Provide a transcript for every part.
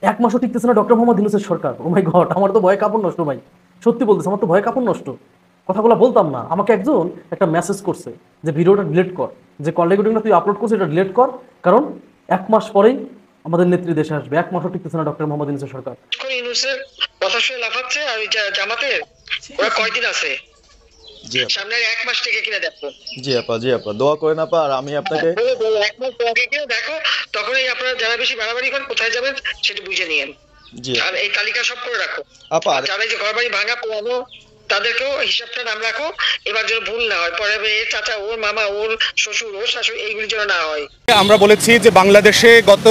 এক মাসও টিকতেছে না ডক্টর মোহাম্মদ ইউনূসের সরকার। ও মাই গড, আমার তো ভয়ে কাপড় নষ্ট ভাই। সত্যি বলতেছে, আমার তো ভয়ে কাপড় নষ্ট। কথাগুলো বলতাম না, আমাকে একজন একটা মেসেজ করছে যে ভিডিওটা ডিলিট কর, যে কল রেকর্ডিংটা তুই আপলোড করছিস এটা ডিলিট কর, কারণ এক মাস পরেই আমাদের নেত্রী দেশে আসবে। এক মাসও টিকতেছে না ডক্টর মোহাম্মদ ইউনূসের সরকার। ইউনূসের কথা শুনে লাফাচ্ছে। আর জামাতে ওরা কয়দিন আছে? জি সামনে এক মাস থেকে কিনা দেখো। জি আপা দোয়া করেন আপা। আর আমি আপনাকে এক মাস আগে কিনা দেখো, তখনই আপনারা যারা বেশি বাড়াবাড়ি করেন কোথায় যাবেন সেটা বুঝে নিয়েন। জি আর এই তালিকা সব করে রাখো আপা। যারা যে ঘর বাড়ি ভাঙা পোড়ানো তাদেরকেও হিসাবটা নাম রাখো, এবার যেন ভুল না হয়। পরে চাচা ওর মামা ওর শ্বশুর ওর শাশুড়ি এইগুলি যেন না হয়। আমরা বলেছি যে বাংলাদেশে গত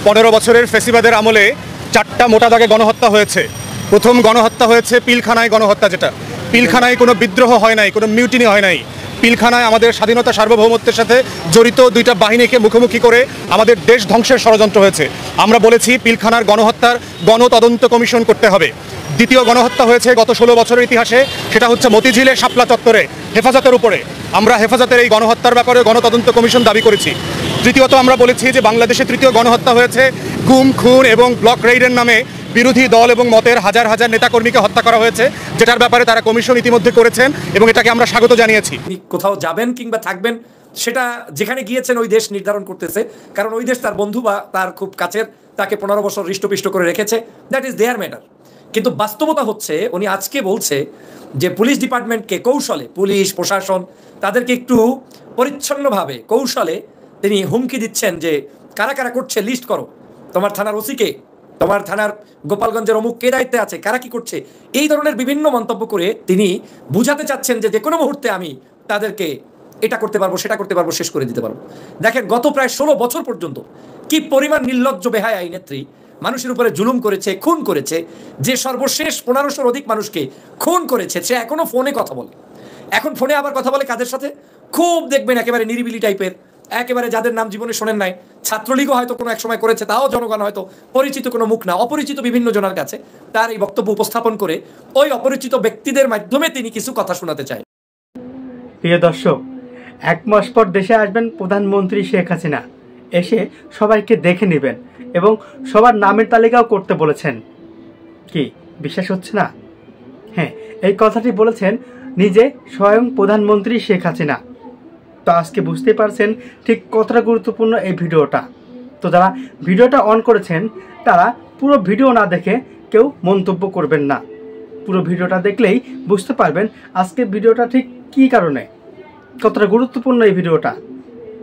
15 বছরের ফেসিবাদের আমলে 4টা মোটা দাগে গণহত্যা হয়েছে। প্রথম গণহত্যা হয়েছে পিলখানায় গণহত্যা, যেটা পিলখানায় কোনো বিদ্রোহ হয় নাই, কোনো মিউটিনি হয় নাই। পিলখানায় আমাদের স্বাধীনতা সার্বভৌমত্বের সাথে জড়িত 2টা বাহিনীকে মুখোমুখি করে আমাদের দেশ ধ্বংসের ষড়যন্ত্র হয়েছে। আমরা বলেছি পিলখানার গণহত্যার গণতদন্ত কমিশন করতে হবে। দ্বিতীয় গণহত্যা হয়েছে গত 16 বছরের ইতিহাসে, সেটা হচ্ছে মতিঝিলে শাপলা চত্বরে হেফাজতের উপরে। আমরা হেফাজতের এই গণহত্যার ব্যাপারে গণতদন্ত কমিশন দাবি করেছি। তৃতীয়ত আমরা বলেছি যে বাংলাদেশে তৃতীয় গণহত্যা হয়েছে গুম খুন এবং ব্লক রেইডের নামে বিরোধী দল এবং মতের হাজার হাজার নেতাকর্মীকে হত্যা করা হয়েছে, যেটার ব্যাপারে তারা কমিশন ইতিমধ্যে করেছেন এবং এটাকে আমরা স্বাগত জানিয়েছি। কোথাও যাবেন কিংবা থাকবেন সেটা যেখানে গিয়েছেন ওই দেশ নির্ধারণ করতেছে, কারণ ওই দেশ তার বন্ধু বা তার খুব কাছের তাকে 15 বছর হৃষ্টপিষ্ট করে রেখেছে, দ্যাট ইজ দেয়ার ম্যাটার। কিন্তু বাস্তবতা হচ্ছে উনি আজকে বলছে যে পুলিশ ডিপার্টমেন্টকে কৌশলে, পুলিশ প্রশাসন তাদেরকে একটু পরিচ্ছন্নভাবে কৌশলে তিনি হুমকি দিচ্ছেন যে কারা কারা করছে লিস্ট করো, তোমার থানার ওসিকে, তোমার থানার গোপালগঞ্জের অমুক কে দায়িত্বে আছে, কারা কি করছে, এই ধরনের বিভিন্ন মন্তব্য করে তিনি বুঝাতে চাচ্ছেন যে যে কোনো মুহূর্তে আমি তাদেরকে এটা করতে পারবো সেটা করতে পারবো, শেষ করে দিতে পারবো। দেখেন গত প্রায় 16 বছর পর্যন্ত কি পরিমাণ নির্লজ্জ বেহায়া এই নেত্রী মানুষের উপরে জুলুম করেছে, খুন করেছে। যে সর্বশেষ 1500-র অধিক মানুষকে খুন করেছে সে এখনো ফোনে কথা বলে। এখন ফোনে আবার কথা বলে কাদের সাথে? খুব দেখবেন একেবারে নিরিবিলি টাইপের, একেবারে যাদের নাম জীবনে শোনেন নাই। ছাত্রলীগও হয়তো কোনো এক সময় করেছে, তাও জনগণ হয়তো পরিচিত কোনো মুখ না, অপরিচিত বিভিন্ন জনের কাছে তার এই বক্তব্য উপস্থাপন করে ওই অপরিচিত ব্যক্তিদের মাধ্যমে তিনি কিছু কথা শোনাতে চায়। প্রিয় দর্শক, 1 মাস পর দেশে আসবেন প্রধানমন্ত্রী শেখ হাসিনা। এসে সবাইকে দেখে নেবেন এবং সবার নামের তালিকাও করতে বলেছেন। কি বিশ্বাস হচ্ছে না? হ্যাঁ, এই কথাটি বলেছেন নিজে স্বয়ং প্রধানমন্ত্রী শেখ হাসিনা। তো আজকে বুঝতে পারছেন ঠিক কতটা গুরুত্বপূর্ণ এই ভিডিওটা। তো যারা ভিডিওটা অন করেছেন তারা পুরো ভিডিও না দেখে কেউ মন্তব্য করবেন না। পুরো ভিডিওটা দেখলেই বুঝতে পারবেন আজকে ভিডিওটা ঠিক কী কারণে, কতটা গুরুত্বপূর্ণ এই ভিডিওটা।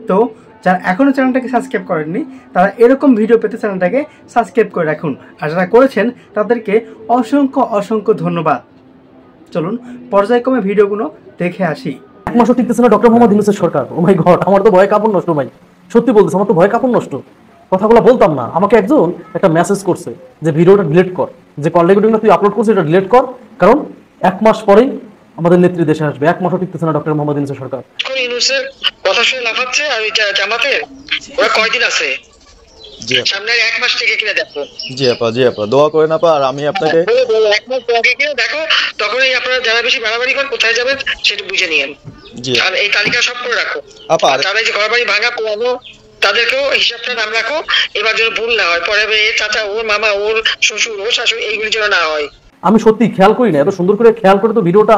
তো যারা এখনও চ্যানেলটাকে সাবস্ক্রাইব করেননি তারা এরকম ভিডিও পেতে চ্যানেলটাকে সাবস্ক্রাইব করে রাখুন, আর যারা করেছেন তাদেরকে অসংখ্য অসংখ্য ধন্যবাদ। চলুন পর্যায়ক্রমে ভিডিওগুলো দেখে আসি। এক মাসও টিকতেছে না ডক্টর মোহাম্মদ ইউনূসের সরকার। ও মাই গড, আমার তো ভয়ে কাপড় নষ্ট ভাই। সত্যি বলতেছে, আমার তো ভয়ে কাপড় নষ্ট। কথাগুলো বলতাম না, আমাকে একজন একটা মেসেজ করছে যে ভিডিওটা ডিলিট কর, যে কল রেকর্ডিংটা তুই আপলোড করছিস এটা ডিলিট কর, কারণ এক মাস পরেই আমাদের নেত্রী দেশে আসবে। এক মাসও টিকতেছে না ডক্টর মোহাম্মদ ইউনূসের সরকার। ইউনূসের কথা শুনে লাফাচ্ছে। আর জামাতে ওরা কয়দিন আছে? সামনে এক মাস থেকে কিনা দেখো। জি আপা দোয়া করেন আপা। আর আমি আপনাকে এক মাস আগে কিনা দেখো, তখনই আপনারা যারা বেশি বাড়াবাড়ি করেন কোথায় যাবেন সেটা বুঝে নিয়েন। জি আর এই তালিকা সব করে রাখো আপা। যারা যে ঘর বাড়ি ভাঙা পোড়ানো তাদেরকেও হিসাবটা নাম রাখো, এবার যেন ভুল না হয়। পরে চাচা ওর মামা ওর শ্বশুর ওর শাশুড়ি এইগুলি যেন না হয়। আমি সত্যি খেয়াল করি না, এত সুন্দর করে খেয়াল করে তো ভিডিওটা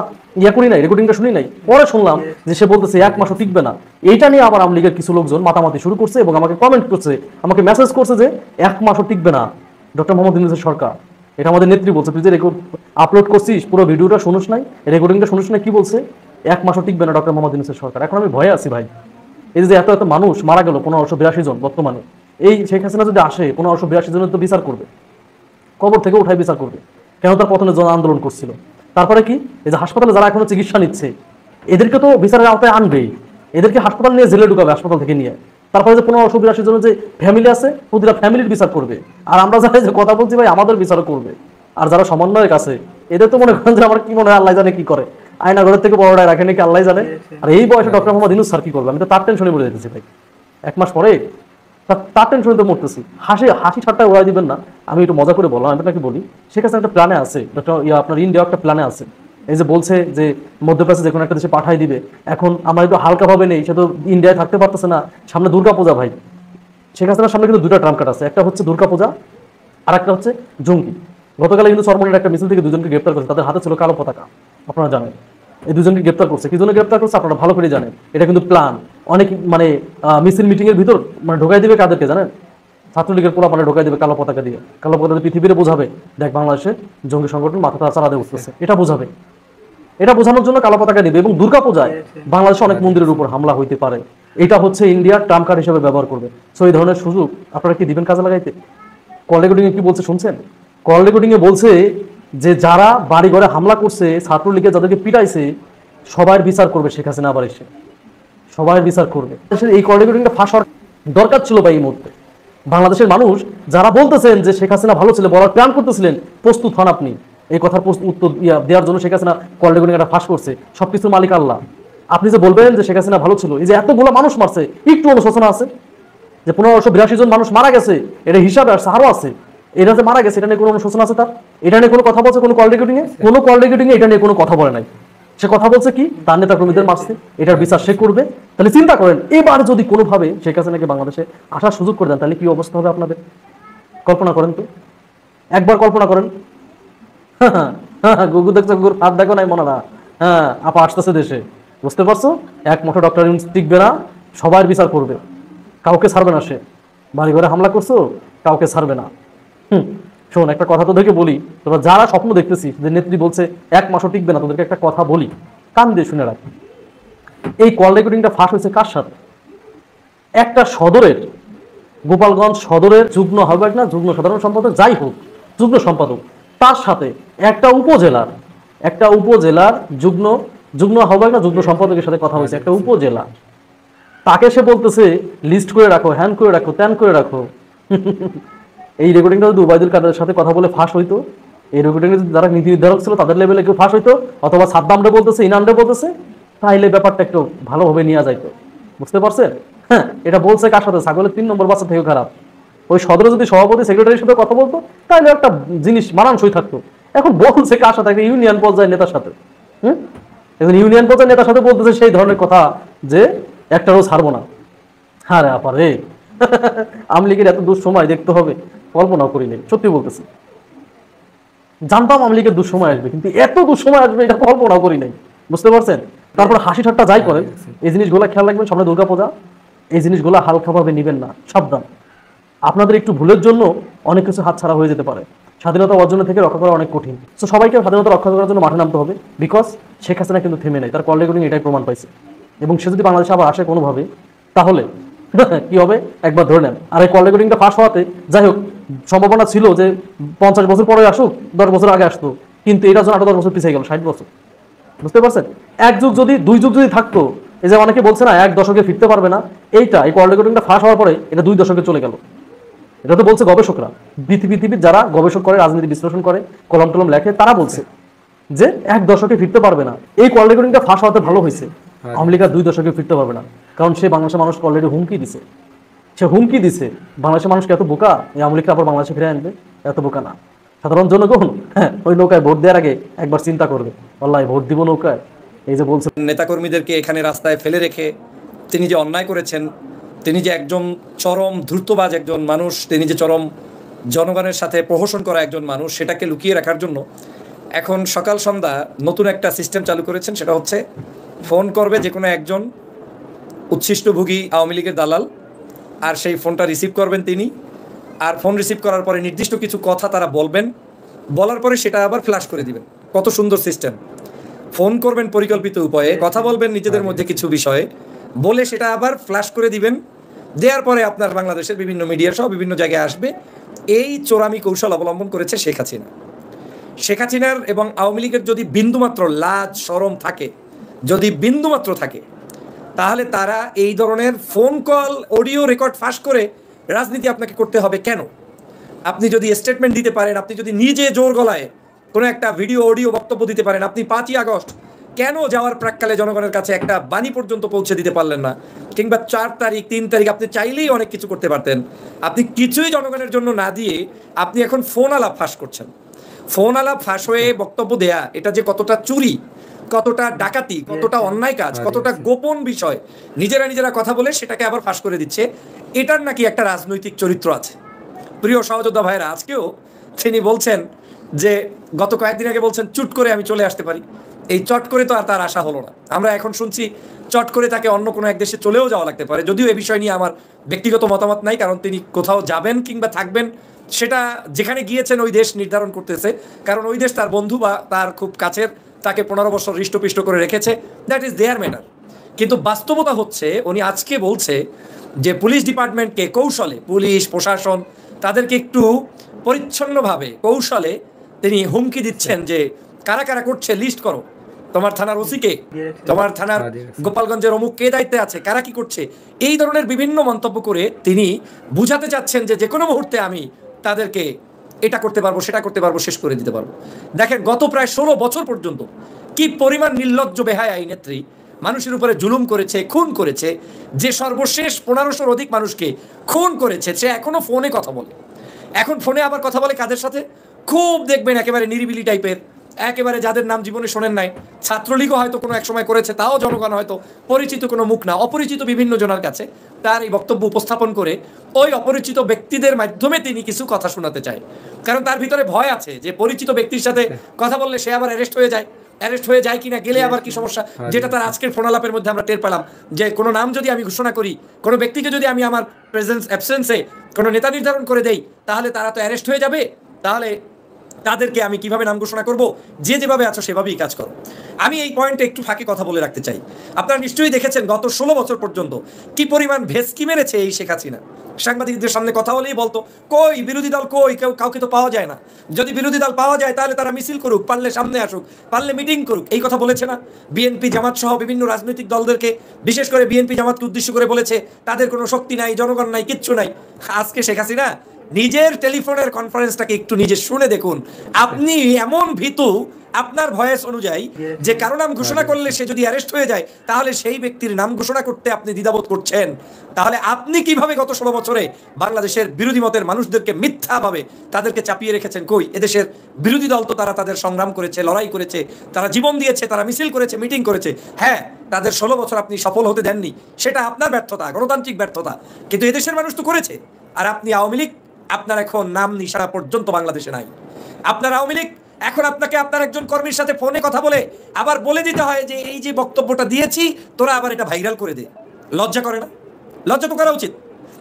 করি নাই, রেকর্ডিংটা শুনি নাই। পরে শুনলাম যে সে বলতেছে 1 মাসও টিকবে না। এইটা নিয়ে আবার আওয়ামী লীগের কিছু লোকজন মাতামাতি শুরু করছে এবং আমাকে কমেন্ট করছে, আমাকে মেসেজ করছে যে 1 মাসও টিকবে না ডক্টর মোহাম্মদ ইউনূসের সরকার। এটা আমাদের নেত্রী বলছে। তুই যে রেকর্ড আপলোড করছিস পুরো ভিডিওটা শুনিস নাই, রেকর্ডিংটা শুনিস না, কি বলছে? 1 মাসও টিকবে না ডক্টর মোহাম্মদ ইউনূসের সরকার। এখন আমি ভয়ে আছি ভাই। এই যে এত এত মানুষ মারা গেল, 1582 জন বর্তমানে। এই শেখ হাসিনা যদি আসে 1582 জনের তো বিচার করবে, কবর থেকে উঠাই বিচার করবে। কেন? তার পতনের জন্য আন্দোলন করছিল। তারপরে কি, এই যে হাসপাতালে যারা এখনো চিকিৎসা নিচ্ছে এদেরকে তো বিচারের আওতায় আনবেই। এদেরকে হাসপাতাল নিয়ে জেলে ঢুকাবে, হাসপাতাল থেকে নিয়ে। তারপরে যে 1582 জনের যে ফ্যামিলি আছে প্রতিটা ফ্যামিলির বিচার করবে। আর আমরা যারা যে কথা বলছি ভাই, আমাদের বিচারও করবে। আর যারা সমন্বয়ের কাছে এদের তো মনে করেন যে আমার কি মনে হয় আল্লাহ জানে কি করে, আয়না ঘরের থেকে বড়টায় রাখে নাকি আল্লাহ জানে। আর এই বয়সে ডক্টর মোহাম্মদ ইউনূস স্যার কি করবে? আমি তো তার টেনশনে মরে যেতেছি ভাই। 1 মাস পরে তার টেনশনে তো মরতেছি। হাসি ঠাট্টায় ওড়াই দিবেন না, আমি একটু মজা করে বললাম। আমি আপনাকে বলি, শেখ হাসিনা একটা প্ল্যানে আছে, আপনার ইন্ডিয়া একটা প্ল্যানে আছে। এই যে বলছে যে মধ্যপ্রাচ্যে যে কোনো একটা দেশে পাঠাই দিবে। এখন আমরা একটু হালকাভাবে নেই, সে তো ইন্ডিয়ায় থাকতে পারতেছে না। সামনে দুর্গাপূজা ভাই, শেখ হাসিনার সামনে কিন্তু 2টা ট্রাম্প কার্ড আছে। একটা হচ্ছে দুর্গাপূজা, আর একটা হচ্ছে জঙ্গি। গতকালে কিন্তু চরমনের একটা মিছিল থেকে দুজনকে গ্রেপ্তার করেছে, তাদের হাতে ছিল কালো পতাকা, আপনারা জানেন। এই দুজনকে গ্রেপ্তার করছে, কি জন্য গ্রেপ্তার করছে আপনারা ভালো করে জানেন। এটা কিন্তু প্ল্যান, অনেক মানে মিছিল মিটিং এর ভিতর মানে ঢোকাই দিবে কাদেরকে জানেন, ছাত্রলীগের পোলা মানে ঢোকাই দিবে কালো পতাকা দিয়ে। কালো পতাকা দিয়ে পৃথিবীরে বোঝাবে দেখ বাংলাদেশে জঙ্গি সংগঠন মাথাটা চালাতে উঠতেছে, এটা বোঝাবে। এটা বোঝানোর জন্য কালো পতাকা দিবে। এবং দুর্গাপূজায় বাংলাদেশে অনেক মন্দিরের উপর হামলা হইতে পারে, এটা হচ্ছে ইন্ডিয়া ট্রাম্প কার্ড হিসেবে ব্যবহার করবে। সো এই ধরনের সুযোগ আপনারা কি দিবেন কাজে লাগাইতে? কল রেকর্ডিং এ কি বলছে শুনছেন? কল রেকর্ডিং এ বলছে যে যারা বাড়ি ঘরে হামলা করছে, ছাত্রলীগের যাদেরকে পিটাইছে, সবার বিচার করবে শেখ হাসিনা আবার এসে, সবার বিচার করবে। এই কল রেকর্ডিংটা ফাঁস হওয়ার দরকার ছিল ভাই এই মুহূর্তে। বাংলাদেশের মানুষ যারা বলতেছেন যে শেখ হাসিনা ভালো ছিল, বলার প্ল্যান করতেছিলেন, প্রস্তুত হন আপনি এই কথার উত্তর দেওয়ার জন্য। শেখ হাসিনা কল রেকর্ডিং একটা ফাঁস করছে, সবকিছুর মালিক আল্লাহ। আপনি যে বলবেন যে শেখ হাসিনা ভালো ছিল, এই যে এতগুলো মানুষ মারছে, একটু অনুশোচনা আছে? যে 1582 জন মানুষ মারা গেছে, এটা হিসাবে আসছে, আরো আছে। এটা যে মারা গেছে, এটা নিয়ে কোনো অনুশোচনা আছে তার? এটা নিয়ে কোনো কথা বলছে কোনো কল রেকর্ডিং এ? কোনো কল রেকর্ডিং এ এটা নিয়ে কোনো কথা বলে নাই। সে কথা বলছে কি তার নেতা কর্মীদের মারছে, এটার বিচার সে করবে। তাহলে চিন্তা করেন, এবার যদি কোনোভাবে শেখ হাসিনাকে বাংলাদেশে আসার সুযোগ করে দেন, তাহলে কি অবস্থা হবে আপনাদের? কল্পনা করেন তো, একবার কল্পনা করেন। গুগু দেখছো, গুগুর হাত দেখো নাই মনে না? হ্যাঁ, আপা আসতেছে দেশে, বুঝতে পারছো? এক মুঠো ডক্টর ইউনূস টিকবে না, সবার বিচার করবে, কাউকে ছাড়বে না। সে বাড়ি ঘরে হামলা করছো, কাউকে ছাড়বে না। শোন, একটা কথা তোদেরকে বলি, তোরা যারা স্বপ্ন দেখতেছিস যে নেত্রী বলছে 1 মাসও টিকবে না, তোদেরকে একটা কথা বলি, কান দিয়ে শুনে রাখ। এই কল রেকর্ডিংটা ফাঁস হয়েছে কার সাথে? একটা সদরের, গোপালগঞ্জ সদরের যুগ্ম আহ্বায়ক না যুগ্ম সাধারণ সম্পাদক, যাই হোক যুগ্ম সম্পাদক, তার সাথে একটা উপজেলার যুগ্ম আহ্বায়ক না যুগ্ম সম্পাদকের সাথে কথা হয়েছে। একটা উপজেলা, তাকে সে বলতেছে লিস্ট করে রাখো, হ্যান করে রাখো, ত্যান করে রাখো। এই রেকর্ডিংটা যদি উবাইদুল কাদের সাথে কথা বলে ফাঁস হইতো, এই রেকর্ডিং যারা নীতি নির্ধারক ছিল তাদের লেভেলে কেউ ফাঁস হইতো, অথবা সাদ্দামরে বলতেছে, ইনামরে বলতেছে, তাইলে ব্যাপারটা একটু ভালোভাবে নিয়ে যাইতো। বুঝতে পারছেন? হ্যাঁ, এটা বলছে কার সাথে? ছাগলের 3 নম্বর বাচ্চা থেকে খারাপ। ওই সদরে যদি সভাপতি সেক্রেটারির সাথে কথা বলতো, তাহলে একটা জিনিস মানানসই থাকতো। এখন বলছে কার সাথে? একটা ইউনিয়ন পর্যায়ের নেতার সাথে। এখন ইউনিয়ন পর্যায়ের নেতার সাথে বলতেছে সেই ধরনের কথা যে একটারও ছাড়বো না। আরে আপারে, আওয়ামী লীগের এত দুঃসময় দেখতে হবে কল্পনা করি নাই, সত্যি বলতেছি। জানতাম আওয়ামী লীগের দুঃসময় আসবে, কিন্তু এত দুঃসময় আসবে এটা কল্পনা করি নাই। বুঝতে পারছেন? তারপর হাসি ঠাট্টা যাই করেন, এই জিনিসগুলো খেয়াল রাখবেন। সামনে দুর্গাপূজা, এই জিনিসগুলো হালকাভাবে নিবেন না, সাবধান। আপনাদের একটু ভুলের জন্য অনেক কিছু হাতছাড়া হয়ে যেতে পারে। স্বাধীনতা অর্জনের থেকে রক্ষা করা অনেক কঠিন। তো সবাইকে স্বাধীনতা রক্ষা করার জন্য মাঠে নামতে হবে, বিকজ শেখ হাসিনা কিন্তু থেমে নেই, তার কল রেকর্ডিং এটাই প্রমাণ পাইছে। এবং সে যদি বাংলাদেশে আবার আসে কোনোভাবে, তাহলে কি হবে একবার ধরে নেন। আর এই কল রেকর্ডিংটা ফাঁস হওয়াতে যাই হোক সম্ভাবনা ছিল যে 50 বছর পরে আসুক, 10 বছর আগে আসতো, কিন্তু এটা যখন 8-10 বছর পিছিয়ে গেল, 60 বছর। বুঝতে পারছেন? 1 যুগ যদি 2 যুগ যদি থাকতো, এই যে অনেকে বলছে না 1 দশকে ফিরতে পারবে না, এই কল রেকর্ডিংটা ফাঁস হওয়ার পরে এটা 2 দশকে চলে গেল। এটা তো বলছে গবেষকরা, পৃথিবীর যারা গবেষক করে, রাজনীতি বিশ্লেষণ করে, কলম টলম লেখে, তারা বলছে যে 1 দশকে ফিরতে পারবে না। এই কল রেকর্ডিংটা ফাঁস হওয়াতে ভালো হয়েছে। আওয়ামী লীগ 2 দশকে ফিরতে পারবে না, কারণ সে বাংলাদেশের মানুষকে অলরেডি হুমকি দিছে। সে হুমকি দিছে বাংলাদেশের মানুষকে, এত বোকা এই আওয়ামী লীগকে আবার বাংলাদেশে ফিরে আনবে, এত বোকা না। সাধারণ জনগণ ওই নৌকায় ভোট দেওয়ার আগে একবার চিন্তা করবে, আল্লাহ ভোট দিব নৌকায়। এই যে বলছে নেতাকর্মীদেরকে এখানে রাস্তায় ফেলে রেখে তিনি যে অন্যায় করেছেন, তিনি যে একজন চরম ধূর্তবাজ একজন মানুষ, তিনি যে চরম জনগণের সাথে প্রহসন করা একজন মানুষ, সেটাকে লুকিয়ে রাখার জন্য এখন সকাল সন্ধ্যা নতুন একটা সিস্টেম চালু করেছেন। সেটা হচ্ছে ফোন করবে যে কোনো একজন উচ্ছিষ্টভোগী আওয়ামী লীগের দালাল, আর সেই ফোনটা রিসিভ করবেন তিনি। আর ফোন রিসিভ করার পরে নির্দিষ্ট কিছু কথা তারা বলবেন, বলার পরে সেটা আবার ফ্ল্যাশ করে দিবেন। কত সুন্দর সিস্টেম! ফোন করবেন পরিকল্পিত উপায়ে, কথা বলবেন নিজেদের মধ্যে কিছু বিষয়ে, বলে সেটা আবার ফ্ল্যাশ করে দিবেন। দেওয়ার পরে আপনার বাংলাদেশের বিভিন্ন মিডিয়া সহ বিভিন্ন জায়গায় আসবে। এই চোরামি কৌশল অবলম্বন করেছে শেখ হাসিনা। শেখ হাসিনার এবং আওয়ামী লীগের যদি বিন্দুমাত্র লাজ শরম থাকে, যদি বিন্দুমাত্র থাকে, তাহলে তারা এই ধরনের ফোন কল অডিও রেকর্ড ফাঁস করে রাজনীতি আপনাকে করতে হবে কেন? আপনি যদি স্টেটমেন্ট দিতে পারেন, আপনি যদি নিজে জোর গলায় কোনো একটা ভিডিও অডিও বক্তব্য দিতে পারেন, আপনি 5ই আগস্ট কেন যাওয়ার প্রাককালে জনগণের কাছে একটা বাণী পর্যন্ত পৌঁছে দিতে পারলেন না? কিংবা 4 তারিখ 3 তারিখ আপনি চাইলেই অনেক কিছু করতে পারতেন। আপনি কিছুই জনগণের জন্য না দিয়ে আপনি এখন ফোন আলাপ ফাঁস করছেন। ফোন আলাপ ফাঁস হয়ে বক্তব্য দেয়া, এটা যে কতটা চুরি, কতটা ডাকাতি, কতটা অন্যায় কাজ, কতটা গোপন বিষয় নিজেরা কথা বলে সেটাকে আবার ফাঁস করে দিচ্ছে। এটার নাকি একটা রাজনৈতিক চরিত্র আছে। প্রিয় সহযোদ্ধা ভাইরা, আজকেও তিনি বলছেন যে গত কয়েকদিন আগে বলছেন চুট করে আমি চলে আসতে পারি। এই চট করে তো আর তার আশা হলো না। আমরা এখন শুনছি চট করে তাকে অন্য কোনো এক দেশে চলেও যাওয়া লাগতে পারে। যদিও এ বিষয় নিয়ে আমার ব্যক্তিগত মতামত নাই, কারণ তিনি কোথাও যাবেন কিংবা থাকবেন সেটা যেখানে গিয়েছেন ওই দেশ নির্ধারণ করতেছে, কারণ ওই দেশ তার বন্ধু বা তার খুব কাছের, তাকে 15 বছর হৃষ্টপিষ্ট করে রেখেছে, দ্যাট ইজ দেয়ার ম্যাটার। কিন্তু বাস্তবতা হচ্ছে উনি আজকে বলছে যে পুলিশ ডিপার্টমেন্টকে কৌশলে, পুলিশ প্রশাসন তাদেরকে একটু পরিচ্ছন্নভাবে কৌশলে তিনি হুমকি দিচ্ছেন যে কারা কারা করছে লিস্ট করো, তোমার থানার ওসিকে, তোমার থানার গোপালগঞ্জের অমুক কে দায়িত্বে আছে, কারা কি করছে। এই ধরনের বিভিন্ন মন্তব্য করে তিনি বুঝাতে চাচ্ছেন যে কোনো মুহূর্তে আমি তাদেরকে এটা করতে পারবো, সেটা করতে পারবো, শেষ করে দিতে পারবো। দেখেন গত প্রায় 16 বছর পর্যন্ত কি পরিমাণ নির্লজ্জ বেহায়া এই নেত্রী মানুষের উপরে জুলুম করেছে, খুন করেছে। যে সর্বশেষ 1500-র অধিক মানুষকে খুন করেছে সে এখনো ফোনে কথা বলে। এখন ফোনে আবার কথা বলে কাদের সাথে? খুব দেখবেন একেবারে নিরিবিলি টাইপের, একেবারে যাদের নাম জীবনে শোনেন নাই। ছাত্রলীগও হয়তো কোনো এক সময় করেছে, তাও জনগণ হয়তো পরিচিত কোনো মুখ না, অপরিচিত বিভিন্ন জনের কাছে তার এই বক্তব্য উপস্থাপন করে ওই অপরিচিত ব্যক্তিদের মাধ্যমে তিনি কিছু কথা শোনাতে চায়। কারণ তার ভিতরে ভয় আছে যে পরিচিত ব্যক্তির সাথে কথা বললে সে আবার অ্যারেস্ট হয়ে যায় কিনা, গেলে আবার কি সমস্যা। যেটা তার আজকের ফোনালাপের মধ্যে আমরা টের পেলাম যে কোনো নাম যদি আমি ঘোষণা করি, কোনো ব্যক্তিকে যদি আমি আমার প্রেজেন্স অ্যাবসেন্সে কোনো নেতা নির্ধারণ করে দেই, তাহলে তারা তো অ্যারেস্ট হয়ে যাবে, তাহলে তাদেরকে আমি কিভাবে নাম ঘোষণা করব? যে যেভাবে আছো সেভাবেই কাজ করো। আমি এই পয়েন্টে একটু ফাঁকে কথা বলে রাখতে চাই। আপনারা নিশ্চয়ই দেখেছেন গত 16 বছর পর্যন্ত কি পরিমাণ ভেস্কি মেরেছে এই শেখ হাসিনা। সাংবাদিকদের সামনে কথা বলেই বলতো কই বিরোধী দল, কই কাউকে তো পাওয়া যায় না। যদি বিরোধী দল পাওয়া যায় তাহলে তারা মিছিল করুক, পারলে সামনে আসুক, পারলে মিটিং করুক, এই কথা বলেছে না? বিএনপি জামাত সহ বিভিন্ন রাজনৈতিক দলদেরকে, বিশেষ করে বিএনপি জামাতকে উদ্দেশ্য করে বলেছে তাদের কোনো শক্তি নাই, জনগণ নাই, কিচ্ছু নাই। আজকে শেখ হাসিনা নিজের টেলিফোনের কনফারেন্সটাকে একটু নিজে শুনে দেখুন। আপনি এমন ভীতু আপনার ভয়েস অনুযায়ী যে কারো নাম ঘোষণা করলে সে যদি অ্যারেস্ট হয়ে যায় তাহলে সেই ব্যক্তির নাম ঘোষণা করতে আপনি দ্বিধাবোধ করছেন। তাহলে আপনি কিভাবে গত 16 বছরে বাংলাদেশের বিরোধী মতের মানুষদেরকে মিথ্যাভাবে তাদেরকে চাপিয়ে রেখেছেন? কই এদেশের বিরোধী দল তো তারা তাদের সংগ্রাম করেছে, লড়াই করেছে, তারা জীবন দিয়েছে, তারা মিছিল করেছে, মিটিং করেছে। হ্যাঁ, তাদের 16 বছর আপনি সফল হতে দেননি, সেটা আপনার ব্যর্থতা, গণতান্ত্রিক ব্যর্থতা। কিন্তু এদেশের মানুষ তো করেছে। আর আপনি আওয়ামী লীগ, আপনার এখন নাম নিশানা পর্যন্ত বাংলাদেশে নাই। আপনার আওয়ামী লীগ এখন আপনাকে আপনার একজন কর্মীর সাথে ফোনে কথা বলে আবার বলে দিতে হয় যে এই যে বক্তব্যটা দিয়েছি তোরা আবার এটা ভাইরাল করে দে। লজ্জা করে না? লজ্জা তো করা উচিত।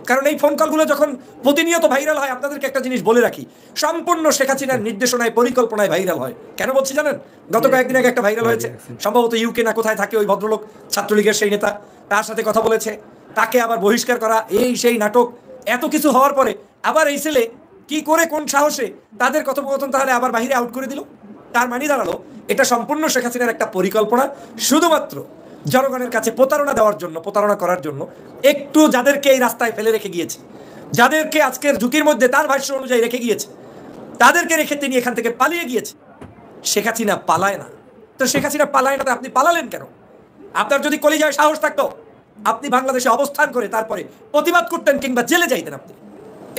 কারণ এই ফোন কলগুলো যখন প্রতিনিয়ত ভাইরাল হয়, আপনাদেরকে একটা জিনিস বলে রাখি, সম্পূর্ণ শেখ হাসিনার নির্দেশনায়, পরিকল্পনায় ভাইরাল হয়। কেন বলছি জানেন? গত কয়েকদিন আগে একটা ভাইরাল হয়েছে, সম্ভবত ইউকে না কোথায় থাকে ওই ভদ্রলোক, ছাত্রলীগের সেই নেতা, তার সাথে কথা বলেছে, তাকে আবার বহিষ্কার করা, এই সেই নাটক, এত কিছু হওয়ার পরে আবার এই ছেলে কি করে কোন সাহসে তাদের কথোপকথন তাহলে আবার বাইরে আউট করে দিল। তার মানে দাঁড়ালো এটা সম্পূর্ণ শেখ হাসিনার একটা পরিকল্পনা, শুধুমাত্র জনগণের কাছে প্রতারণা দেওয়ার জন্য, প্রতারণা করার জন্য। একটু যাদেরকে এই রাস্তায় ফেলে রেখে গিয়েছে, যাদেরকে আজকের ঝুঁকির মধ্যে তার ভাষ্য অনুযায়ী রেখে গিয়েছে, তাদেরকে রেখে তিনি এখান থেকে পালিয়ে গিয়েছে। শেখ হাসিনা পালায় না। তো শেখ হাসিনা পালায় না, তো আপনি পালালেন কেন? আপনার যদি কলিজায় সাহস থাকতো আপনি বাংলাদেশে অবস্থান করে তারপরে প্রতিবাদ করতেন কিংবা জেলে যাইতেন। আপনি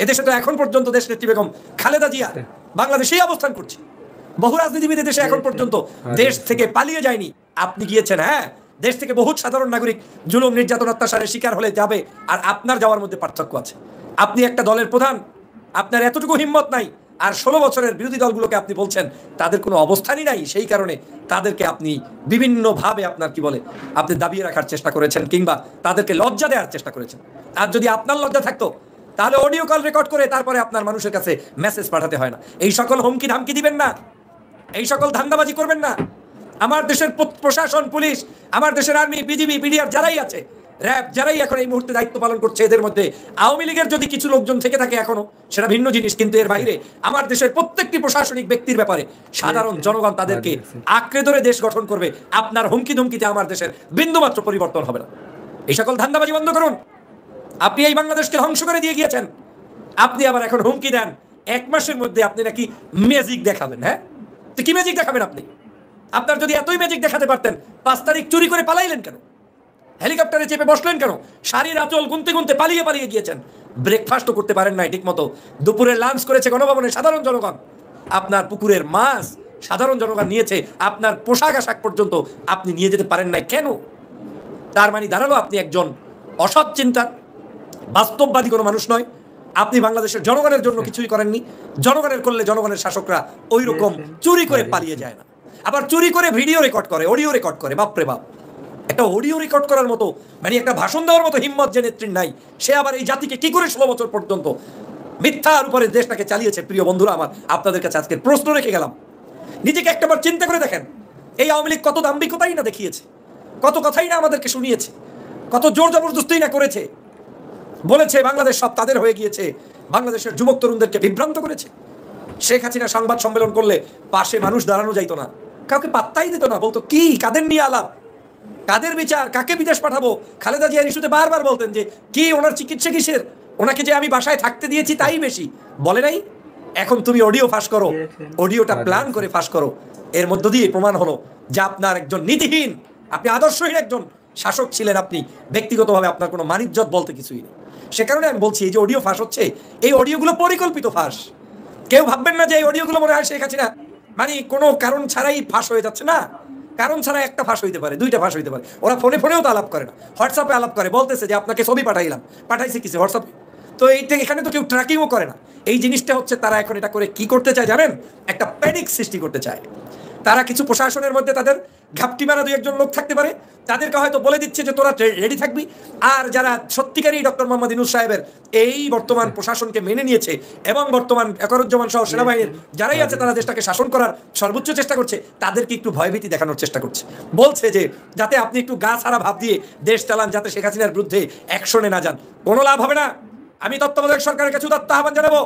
এদেশে তো এখন পর্যন্ত দেশ নেত্রী বেগম খালেদা জিয়া বাংলাদেশেই অবস্থান করছে। বহু রাজনীতিবিদ দেশে এখন পর্যন্ত দেশ থেকে পালিয়ে যায়নি, আপনি গিয়েছেন। হ্যাঁ, দেশ থেকে বহু সাধারণ নাগরিক জুলুম, নির্যাতন, অত্যাচারের শিকার হলে যাবে, আর আপনার যাওয়ার মধ্যে পার্থক্য আছে। আপনি একটা দলের প্রধান, আপনার এতটুকু হিম্মত নাই, আর 16 বছরের বিরোধী দলগুলোকে আপনি বলছেন তাদের কোনো অবস্থানই নাই। সেই কারণে তাদেরকে আপনি বিভিন্নভাবে আপনার কি বলে আপনি দাবিয়ে রাখার চেষ্টা করেছেন কিংবা তাদেরকে লজ্জা দেওয়ার চেষ্টা করেছেন। আর যদি আপনার লজ্জা থাকতো তাহলে অডিও কল রেকর্ড করে তারপরে আপনার মানুষের কাছে মেসেজ পাঠাতে হয় না। এই সকল হুমকি ধামকি দিবেন না, এই সকল ধান্দাবাজি করবেন না। আমার দেশের প্রশাসন, পুলিশ, আমার দেশের আর্মি, বিজিবি, বিডিআর যারাই আছে, র্যাব যারাই এখন এই মুহূর্তে দায়িত্ব পালন করছে, এদের মধ্যে আওয়ামী লীগের যদি কিছু লোকজন থেকে থাকে এখনো, সেটা ভিন্ন জিনিস। কিন্তু এর বাইরে আমার দেশের প্রত্যেকটি প্রশাসনিক ব্যক্তির ব্যাপারে সাধারণ জনগণ তাদেরকে আঁকড়ে ধরে দেশ গঠন করবে। আপনার হুমকি ধুমকিতে আমার দেশের বিন্দুমাত্র পরিবর্তন হবে না। এই সকল ধান্দাবাজি বন্ধ করুন। আপনি এই বাংলাদেশকে ধ্বংস করে দিয়ে গিয়েছেন, আপনি আবার এখন হুমকি দেন 1 মাসের মধ্যে আপনি নাকি ম্যাজিক দেখাবেন। হ্যাঁ, তো কি ম্যাজিক দেখাবেন আপনি? আপনার যদি এতই ম্যাজিক দেখাতে পারতেন 5 তারিখ চুরি করে পালাইলেন কেন? হেলিকপ্টারে চেপে বসলেন কেন? শাড়ির আঁচল গুনতে গুনতে পালিয়ে গিয়েছেন। ব্রেকফাস্টও করতে পারেন নাই ঠিক মতো। দুপুরে লাঞ্চ করেছে গণভবনে সাধারণ জনগণ, আপনার পুকুরের মাছ সাধারণ জনগণ নিয়েছে, আপনার পোশাক আশাক পর্যন্ত আপনি নিয়ে যেতে পারেন নাই কেন? তার মানে দাঁড়ালো আপনি একজন অসৎ চিন্তার, বাস্তববাদী কোনো মানুষ নয়। আপনি বাংলাদেশের জনগণের জন্য কিছুই করেননি। জনগণের করলে জনগণের শাসকরা ওই রকম চুরি করে পালিয়ে যায় না, আবার চুরি করে ভিডিও রেকর্ড করে, অডিও রেকর্ড করে। বাপরে বাপ, একটা অডিও রেকর্ড করার মতো, মানে একটা ভাষণ দেওয়ার মতো হিম্মত যে নেত্রীর নাই, সে আবার এই জাতিকে কি করে 16 বছর পর্যন্ত মিথ্যার উপরে দেশটাকে চালিয়েছে। প্রিয় বন্ধুরা আমার, আপনাদের কাছে আজকে প্রশ্ন রেখে গেলাম, নিজেকে একটাবার চিন্তা করে দেখেন। এই আওয়ামী লীগ কত দাম্ভিকতাই না দেখিয়েছে, কত কথাই না আমাদেরকে শুনিয়েছে, কত জোর জবরদস্তিই না করেছে, বলেছে বাংলাদেশ সব তাদের হয়ে গিয়েছে, বাংলাদেশের যুবক তরুণদেরকে বিভ্রান্ত করেছে। শেখ হাসিনা সংবাদ সম্মেলন করলে পাশে মানুষ দাঁড়ানো যাইতো না, কাউকে পাত্তাই দিত না, বলতো কি কাদের নিয়ে আলাপ, কাদের বিচার, কাকে বিদেশ পাঠাবো। খালেদা জিয়ার ইস্যুতে বারবার বলতেন যে কি ওনার চিকিৎসা কিসের, ওনাকে যে আমি বাসায় থাকতে দিয়েছি তাই বেশি, বলে নাই। এখন তুমি অডিও ফাঁস করো, অডিওটা প্ল্যান করে ফাঁস করো, এর মধ্য দিয়ে প্রমাণ হলো যে আপনার একজন নীতিহীন, আপনি আদর্শহীন একজন শাসক ছিলেন। আপনি ব্যক্তিগতভাবে আপনার কোনো মানিজ্জত বলতে কিছুই নেই। সে কারণে আমি বলছি, এই যে অডিও ফাঁস হচ্ছে, এই অডিওগুলো পরিকল্পিত ফাঁস। কেউ ভাববেন না যে এই অডিওগুলো মনে হয় শেখ হাসিনা মানে কোনো কারণ ছাড়াই ফাঁস হয়ে যাচ্ছে, না। কারণ ছাড়া একটা ফাঁস হইতে পারে, দুইটা ফাঁস হইতে পারে। ওরা ফোনেও তো আলাপ করে না, হোয়াটসঅ্যাপে আলাপ করে, বলতেছে যে আপনাকে ছবি পাঠাইলাম, পাঠাইছে কিছু হোয়াটসঅ্যাপে। তো এইটা এখানে তো কেউ ট্র্যাকিংও করে না। এই জিনিসটা হচ্ছে তারা এখন এটা করে কি করতে চায় জানেন? একটা প্যানিক সৃষ্টি করতে চায়। তারা কিছু প্রশাসনের মধ্যে তাদের ঘাপটি মারা 2-1 লোক থাকতে পারে, তাদেরকে হয়তো বলে দিচ্ছে যে তোরা রেডি থাকবি। আর যারা সত্যিকারই ডক্টর মোহাম্মদ ইউনূস সাহেবের এই বর্তমান প্রশাসনকে মেনে নিয়েছে এবং বর্তমান একরুজ্জামান সহ সেনাবাহিনীর যারাই আছে, তারা দেশটাকে শাসন করার সর্বোচ্চ চেষ্টা করছে, তাদেরকে একটু ভয়ভীতি দেখানোর চেষ্টা করছে। বলছে যে যাতে আপনি একটু গা ছাড়া ভাব দিয়ে দেশ চালান, যাতে শেখ হাসিনার বিরুদ্ধে অ্যাকশনে না যান। কোনো লাভ হবে না। আমি তত্ত্বাবধায়ক সরকারের কাছে উদাত্ত আহ্বান জানাবো,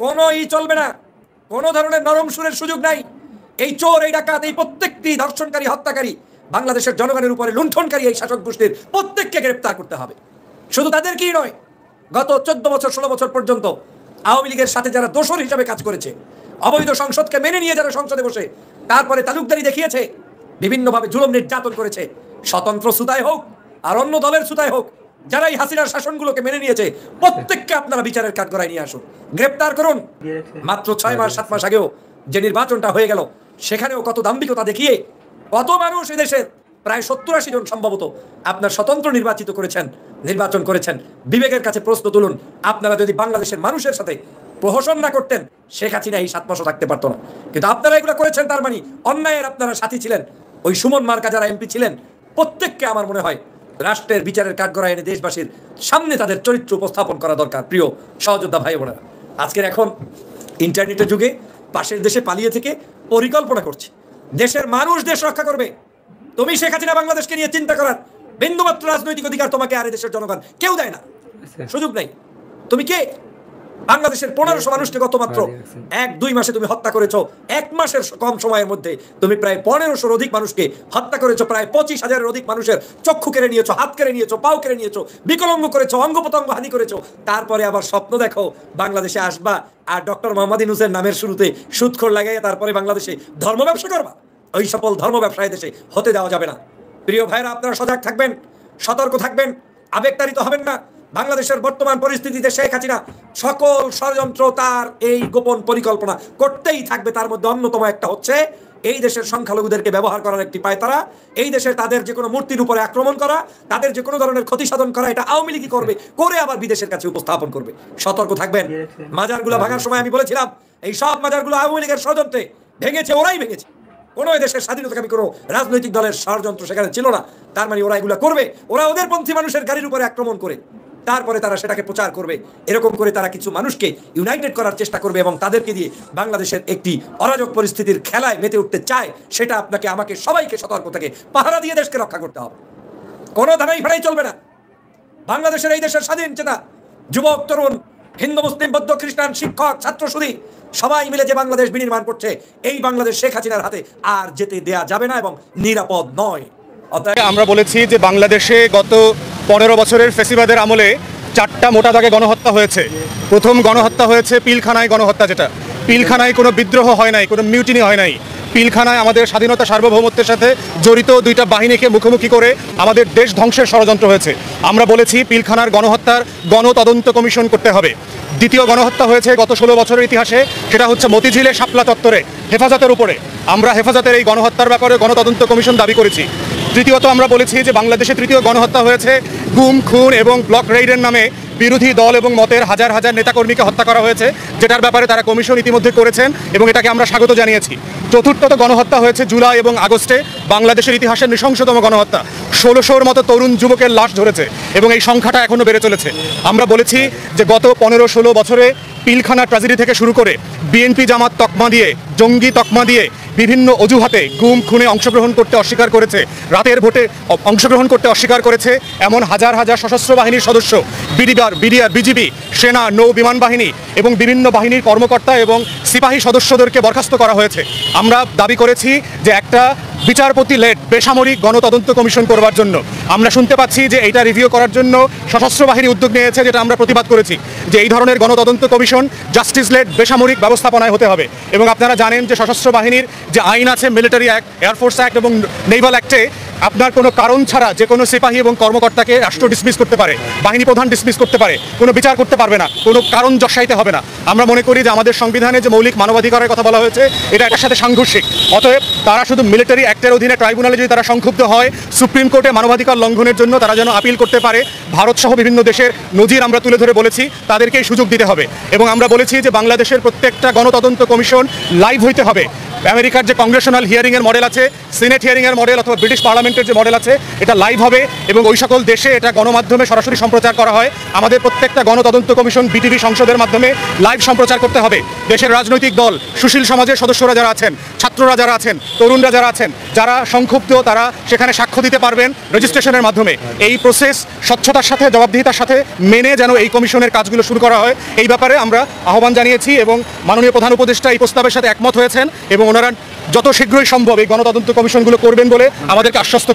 কোনো চলবে না, কোনো ধরনের নরম সুরের সুযোগ নাই। এই চোর, এই ডাকাত, এই প্রত্যেকটি ধর্ষণকারী, হত্যাকারী, বাংলাদেশের জনগণের উপরে লুণ্ঠনকারী এই শাসক গোষ্ঠীর প্রত্যেককে গ্রেপ্তার করতে হবে। শুধু তাদেরকেই নয়, গত 14 বছর 16 বছর পর্যন্ত আওয়ামী লীগের সাথে যারা দোষর হিসাবে কাজ করেছে, অবৈধ সংসদকে মেনে নিয়ে যারা সংসদে বসে তারপরে তালুকদারি দেখিয়েছে, বিভিন্নভাবে জুলুম নির্যাতন করেছে, স্বতন্ত্র সুতায় হোক আর অন্য দলের সুতায় হোক, যারা এই হাসিনার শাসনগুলোকে মেনে নিয়েছে, প্রত্যেককে আপনারা বিচারের কাঠগড়ায় নিয়ে আসুন, গ্রেপ্তার করুন। মাত্র 6 মাস 7 মাস আগেও যে নির্বাচনটা হয়ে গেল, সেখানেও কত দাম্ভিকতা দেখিয়ে কত মানুষ এদেশের প্রায় 70-80 জন সম্ভবত আপনার স্বতন্ত্র নির্বাচন করেছেন। বিবেকের কাছে প্রশ্ন তুলুন, আপনারা যদি বাংলাদেশের মানুষের সাথে প্রহসন না করতেন, শেখ হাসিনা এই 7 মাসও থাকতে পারতো না। কিন্তু আপনারা এগুলো করেছেন, তার মানে অন্যায়ের আপনারা সাথী ছিলেন। ওই সুমন মার্কা যারা এমপি ছিলেন, প্রত্যেককে আমার মনে হয় রাষ্ট্রের বিচারের কাঠগড়ায় এনে দেশবাসীর সামনে তাদের চরিত্র উপস্থাপন করা দরকার। প্রিয় সহযোদ্ধা ভাই বোনেরা, আজকের এখন ইন্টারনেটের যুগে পাশের দেশে পালিয়ে থেকে পরিকল্পনা করছে দেশের মানুষ দেশ রক্ষা করবে। তুমি শেখ হাসিনা বাংলাদেশকে নিয়ে চিন্তা করার বিন্দুমাত্র রাজনৈতিক অধিকার তোমাকে আর দেশের জনগণ কেউ দেয় না, সুযোগ নেই। তুমি কে? বাংলাদেশের 1500 মানুষকে গত মাত্র 1-2 মাসে তুমি হত্যা করেছো। 1 মাসের কম সময়ের মধ্যে তুমি প্রায় 1500-র অধিক মানুষকে হত্যা করেছো, প্রায় 25,000-এর অধিক মানুষের চক্ষু কেড়ে নিয়েছো, হাত কেড়ে নিয়েছো, পাও কেড়ে নিয়েছো, বিকলাঙ্গ করেছো, অঙ্গ প্রত্যঙ্গ হানি করেছো। তারপরে আবার স্বপ্ন দেখো বাংলাদেশে আসবা আর ডক্টর মোহাম্মদ ইউনূসের নামের শুরুতে সুদখোর লাগাইয়া তারপরে বাংলাদেশে ধর্ম ব্যবসা করবা। ওই সকল ধর্ম ব্যবসায় দেশে হতে দেওয়া যাবে না। প্রিয় ভাইরা, আপনারা সজাগ থাকবেন, সতর্ক থাকবেন, আবেগতাড়িত হবেন না। বাংলাদেশের বর্তমান পরিস্থিতিতে শেখ হাসিনা সকল ষড়যন্ত্র, তার এই গোপন পরিকল্পনা করতেই থাকবে। তার মধ্যে অন্যতম একটা হচ্ছে এই দেশের সংখ্যালঘুদেরকে ব্যবহার করার একটি পায়তারা, এই দেশের তাদের যে কোনো মূর্তির উপরে আক্রমণ করা, তাদের যে কোনো ধরনের ক্ষতি সাধন করা, এটা আওয়ামী লীগই করবে, করে আবার বিদেশের কাছে উপস্থাপন করবে। সতর্ক থাকবেন। মাজারগুলো ভাঙার সময় আমি বলেছিলাম, এই সব মাজারগুলো আওয়ামী লীগের ষড়যন্ত্রে ভেঙেছে, ওরাই ভেঙেছে। কোনো দেশের স্বাধীনতাকামী কোনো রাজনৈতিক দলের ষড়যন্ত্র সেখানে ছিল না। তার মানে ওরা এগুলো করবে, ওরা ওদের পন্থী মানুষের গাড়ির উপরে আক্রমণ করে তারপরে তারা সেটাকে প্রচার করবে। এরকম করে তারা কিছু মানুষকে ইউনাইটেড করার চেষ্টা করবে এবং তাদেরকে দিয়ে বাংলাদেশের একটি অরাজক পরিস্থিতির খেলায় মেতে উঠতে চায়। সেটা আপনাকে, আমাকে, সবাইকে সতর্ক থেকে পাহারা দিয়ে দেশকে রক্ষা করতে হবে। কোনো ধারাই ফেরাই চলবে না। বাংলাদেশের এই দেশের স্বাধীন চেতা যুবক, তরুণ, হিন্দু, মুসলিম, বৌদ্ধ, খ্রিস্টান, শিক্ষক, ছাত্র, সুধী সবাই মিলে যে বাংলাদেশ বিনির্মাণ করছে, এই বাংলাদেশ শেখ হাসিনার হাতে আর যেতে দেয়া যাবে না এবং নিরাপদ নয়। আমরা বলেছি যে বাংলাদেশে গত 15 বছরের ফেসিবাদের আমলে 4টা মোটা দাগে গণহত্যা হয়েছে। প্রথম গণহত্যা হয়েছে পিলখানায় গণহত্যা, যেটা পিলখানায় কোনো বিদ্রোহ হয় নাই, কোনো মিউটিনি হয় নাই। পিলখানায় আমাদের স্বাধীনতা সার্বভৌমত্বের সাথে জড়িত 2টা বাহিনীকে মুখোমুখি করে আমাদের দেশ ধ্বংসের ষড়যন্ত্র হয়েছে। আমরা বলেছি পিলখানার গণহত্যার গণতদন্ত কমিশন করতে হবে। দ্বিতীয় গণহত্যা হয়েছে গত 16 বছরের ইতিহাসে, সেটা হচ্ছে মতিঝিলে শাপলা চত্বরে হেফাজতের উপরে। আমরা হেফাজতের এই গণহত্যার ব্যাপারে গণতদন্ত কমিশন দাবি করেছি। তৃতীয়ত আমরা বলেছি যে বাংলাদেশে তৃতীয় গণহত্যা হয়েছে গুম, খুন এবং ব্লক রেইডের নামে বিরোধী দল এবং মতের হাজার হাজার নেতাকর্মীকে হত্যা করা হয়েছে, যেটার ব্যাপারে তারা কমিশন ইতিমধ্যে করেছেন এবং এটাকে আমরা স্বাগত জানিয়েছি। চতুর্থত গণহত্যা হয়েছে জুলাই এবং আগস্টে, বাংলাদেশের ইতিহাসের নৃশংসতম গণহত্যা। 1600-র মতো তরুণ যুবকের লাশ ধরেছে এবং এই সংখ্যাটা এখনো বেড়ে চলেছে। আমরা বলেছি যে গত 15-16 বছরে পিলখানা ট্র্যাজেডি থেকে শুরু করে বিএনপি জামাত তকমা দিয়ে, জঙ্গি তকমা দিয়ে বিভিন্ন অজুহাতে গুম খুনে অংশগ্রহণ করতে অস্বীকার করেছে, রাতের ভোটে অংশগ্রহণ করতে অস্বীকার করেছে এমন হাজার হাজার সশস্ত্র বাহিনীর সদস্য, বিডিআর, বিজিবি, সেনা, নৌ বিমান বাহিনী এবং বিভিন্ন বাহিনীর কর্মকর্তা এবং সিপাহী সদস্যদেরকে বরখাস্ত করা হয়েছে। আমরা দাবি করেছি যে একটা বিচারপতি লেড বেসামরিক গণতদন্ত কমিশন করবার জন্য। আমরা শুনতে পাচ্ছি যে এইটা রিভিউ করার জন্য সশস্ত্র বাহিনী উদ্যোগ নিয়েছে, যেটা আমরা প্রতিবাদ করেছি যে এই ধরনের গণতদন্ত কমিশন জাস্টিস লেড বেসামরিক ব্যবস্থাপনায় হতে হবে। এবং আপনারা জানেন যে সশস্ত্র বাহিনীর যে আইন আছে, মিলিটারি অ্যাক্ট, এয়ারফোর্স অ্যাক্ট এবং নেভাল অ্যাক্টে আপনার কোনো কারণ ছাড়া যে কোনো সিপাহী এবং কর্মকর্তাকে রাষ্ট্র ডিসমিস করতে পারে, বাহিনী প্রধান ডিসমিস করতে পারে, কোনো বিচার করতে পারবে না, কোনো কারণ দর্শাইতে হবে না। আমরা মনে করি যে আমাদের সংবিধানে যে মৌলিক মানবাধিকারের কথা বলা হয়েছে এটা এটার সাথে সাংঘর্ষিক। অতএব তারা শুধু মিলিটারি অ্যাক্টের অধীনে ট্রাইব্যুনালে যদি তারা সংক্ষুব্ধ হয়, সুপ্রিম কোর্টে মানবাধিকার লঙ্ঘনের জন্য তারা যেন আপিল করতে পারে। ভারতসহ বিভিন্ন দেশের নজির আমরা তুলে ধরে বলেছি তাদেরকে এই সুযোগ দিতে হবে। এবং আমরা বলেছি যে বাংলাদেশের প্রত্যেকটা গণতদন্ত কমিশন লাইভ হইতে হবে। আমেরিকার যে কংগ্রেশনাল হিয়ারিংয়ের মডেল আছে, সিনেট হিয়ারিংয়ের মডেল অথবা ব্রিটিশ পার্লামেন্টের যে মডেল আছে, এটা লাইভ হবে এবং ওই সকল দেশে এটা গণমাধ্যমে সরাসরি সম্প্রচার করা হয়। আমাদের প্রত্যেকটা গণতদন্ত কমিশন বিটিভি সংসদের মাধ্যমে লাইভ সম্প্রচার করতে হবে। দেশের রাজনৈতিক দল, সুশীল সমাজের সদস্যরা যারা আছেন, ছাত্ররা যারা আছেন, তরুণরা যারা আছেন, যারা সংক্ষুব্ধ, তারা সেখানে সাক্ষ্য দিতে পারবেন রেজিস্ট্রেশনের মাধ্যমে। এই প্রসেস স্বচ্ছতার সাথে, জবাবদিহিতার সাথে মেনে যেন এই কমিশনের কাজগুলো শুরু করা হয়, এই ব্যাপারে আমরা আহ্বান জানিয়েছি এবং মাননীয় প্রধান উপদেষ্টা এই প্রস্তাবের সাথে একমত হয়েছেন এবং ওনারা যত শীঘ্রই সম্ভব এই গণতদন্ত কমিশনগুলো করবেন বলে আমাদেরকে আশ্বস্ত